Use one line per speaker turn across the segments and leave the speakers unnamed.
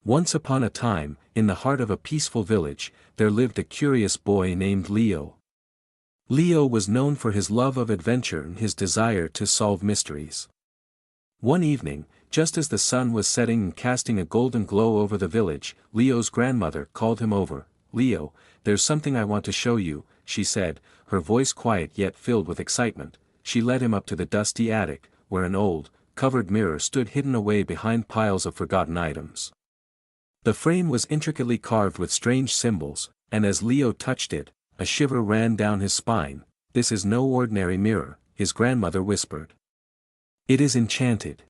Once upon a time, in the heart of a peaceful village, there lived a curious boy named Leo. Leo was known for his love of adventure and his desire to solve mysteries. One evening, just as the sun was setting and casting a golden glow over the village, Leo's grandmother called him over. "Leo, there's something I want to show you," she said, her voice quiet yet filled with excitement. She led him up to the dusty attic, where an old, covered mirror stood hidden away behind piles of forgotten items. The frame was intricately carved with strange symbols, and as Leo touched it, a shiver ran down his spine. "This is no ordinary mirror," his grandmother whispered. "It is enchanted.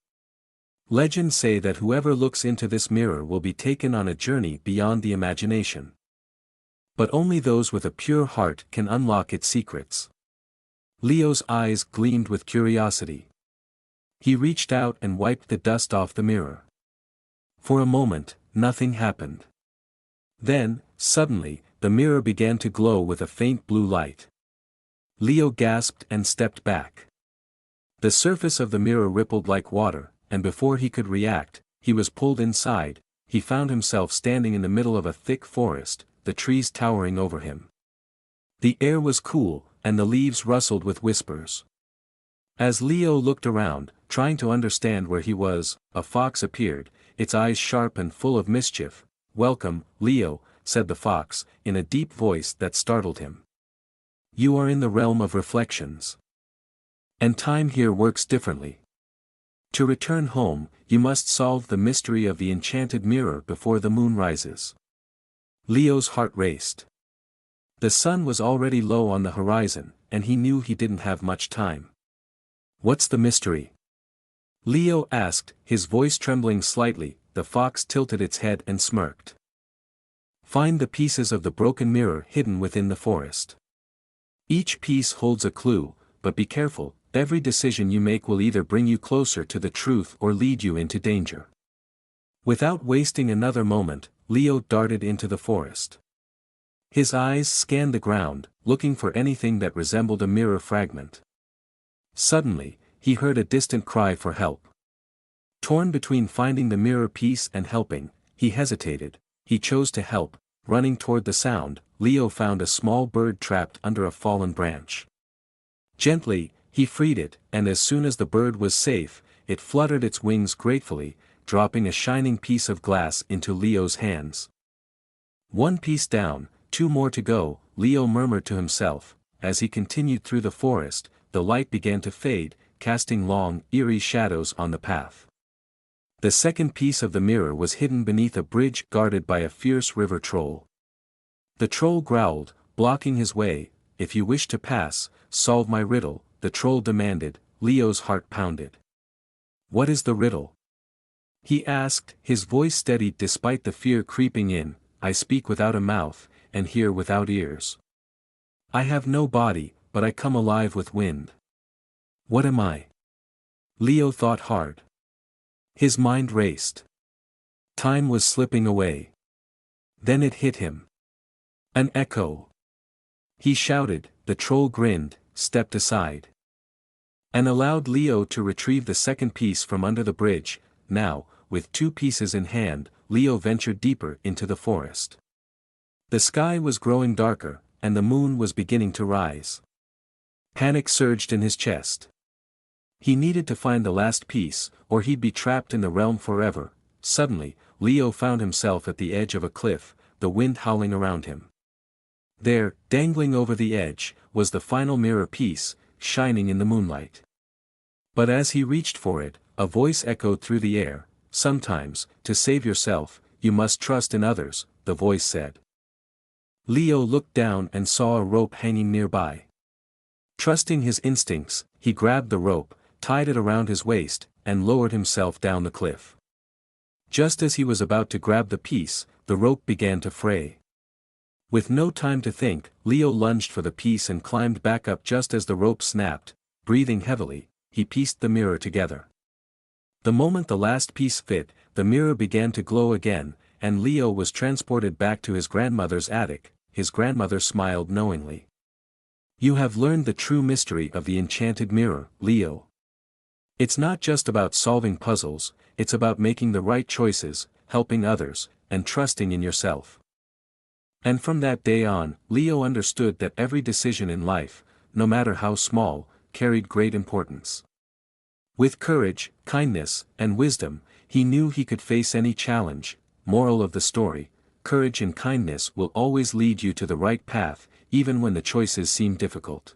Legends say that whoever looks into this mirror will be taken on a journey beyond the imagination. But only those with a pure heart can unlock its secrets." Leo's eyes gleamed with curiosity. He reached out and wiped the dust off the mirror. For a moment, nothing happened. Then, suddenly, the mirror began to glow with a faint blue light. Leo gasped and stepped back. The surface of the mirror rippled like water, and before he could react, he was pulled inside. He found himself standing in the middle of a thick forest, the trees towering over him. The air was cool, and the leaves rustled with whispers. As Leo looked around, trying to understand where he was, a fox appeared, its eyes sharp and full of mischief. "Welcome, Leo," said the fox, in a deep voice that startled him. "You are in the realm of reflections. And time here works differently. To return home, you must solve the mystery of the enchanted mirror before the moon rises." Leo's heart raced. The sun was already low on the horizon, and he knew he didn't have much time. "What's the mystery?" Leo asked, his voice trembling slightly. The fox tilted its head and smirked. "Find the pieces of the broken mirror hidden within the forest. Each piece holds a clue, but be careful, every decision you make will either bring you closer to the truth or lead you into danger." Without wasting another moment, Leo darted into the forest. His eyes scanned the ground, looking for anything that resembled a mirror fragment. Suddenly, he heard a distant cry for help. Torn between finding the mirror piece and helping, he hesitated. He chose to help. Running toward the sound, Leo found a small bird trapped under a fallen branch. Gently, he freed it, and as soon as the bird was safe, it fluttered its wings gratefully, dropping a shining piece of glass into Leo's hands. "One piece down, two more to go," Leo murmured to himself. As he continued through the forest, the light began to fade, casting long, eerie shadows on the path. The second piece of the mirror was hidden beneath a bridge guarded by a fierce river troll. The troll growled, blocking his way. "If you wish to pass, solve my riddle," the troll demanded. Leo's heart pounded. "What is the riddle?" he asked, his voice steady despite the fear creeping in. "I speak without a mouth, and hear without ears. I have no body, but I come alive with wind. What am I?" Leo thought hard. His mind raced. Time was slipping away. Then it hit him. An echo. He shouted. The troll grinned, stepped aside, and allowed Leo to retrieve the second piece from under the bridge. Now, with two pieces in hand, Leo ventured deeper into the forest. The sky was growing darker, and the moon was beginning to rise. Panic surged in his chest. He needed to find the last piece, or he'd be trapped in the realm forever. Suddenly, Leo found himself at the edge of a cliff, the wind howling around him. There, dangling over the edge, was the final mirror piece, shining in the moonlight. But as he reached for it, a voice echoed through the air. "Sometimes, to save yourself, you must trust in others," the voice said. Leo looked down and saw a rope hanging nearby. Trusting his instincts, he grabbed the rope, tied it around his waist, and lowered himself down the cliff. Just as he was about to grab the piece, the rope began to fray. With no time to think, Leo lunged for the piece and climbed back up just as the rope snapped. Breathing heavily, he pieced the mirror together. The moment the last piece fit, the mirror began to glow again, and Leo was transported back to his grandmother's attic. His grandmother smiled knowingly. "You have learned the true mystery of the enchanted mirror, Leo. It's not just about solving puzzles, it's about making the right choices. helping others, and trusting in yourself. And from that day on, Leo understood that every decision in life, no matter how small, carried great importance. With courage, kindness, and wisdom, he knew he could face any challenge. Moral of the story: courage and kindness will always lead you to the right path, even when the choices seem difficult.